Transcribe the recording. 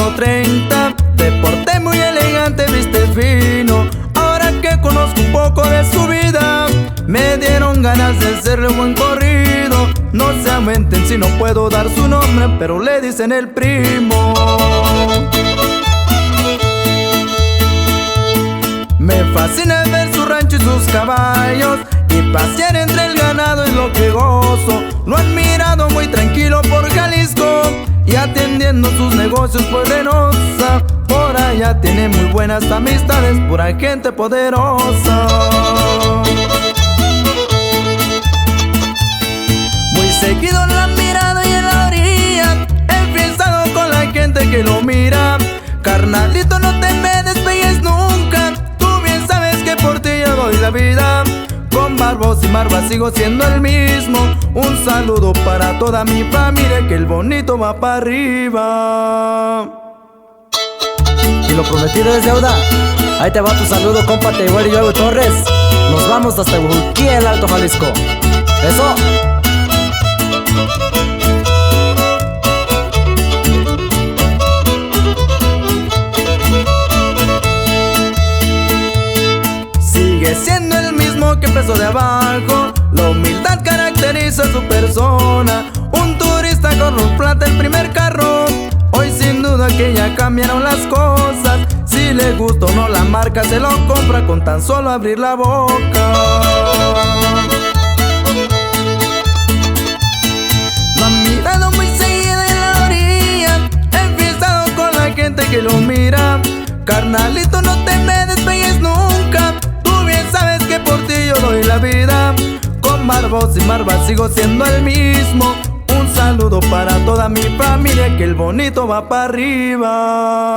1.30, te porté muy elegante, viste fino. Ahora que conozco un poco de su vida, me dieron ganas de hacerle un buen corrido. No se aumenten si no puedo dar su nombre, pero le dicen el primo. Me fascina ver su rancho y sus caballos, y pasear entre el ganado es lo que gozo. Lo han mirado muy tranquilo por Jalisco y atendiendo sus negocios por Reynosa. Por allá tiene muy buenas amistades, pura gente poderosa. Muy seguido lo han mirado y en la orilla enfiestado con la gente que lo mira. Carnalito, no te me despegues nunca, tú bien sabes que por ti yo doy la vida. Con barbos y barbas sigo siendo el mismo. Un saludo para toda mi familia, que el bonito va para arriba. Y lo prometido es deuda. Ahí te va tu saludo, compa Tehuel y Yogo Torres. Nos vamos hasta Huilquía, el Alto Jalisco. ¡Eso! Sigue siendo el mismo que empezó de abajo. La humildad caracteriza a su persona. Un turista con un plata el primer carro. Hoy sin duda que ya cambiaron las cosas. Si le gusta o no la marca, se lo compra con tan solo abrir la boca. Lo han mirado muy seguido en la orilla, enfiestado con la gente que lo mira. Carnalito, no te me despegues nunca, tú bien sabes que por ti yo doy la vida. Con barbos y barbas sigo siendo el mismo. Un saludo para toda mi familia, que el bonito va para arriba.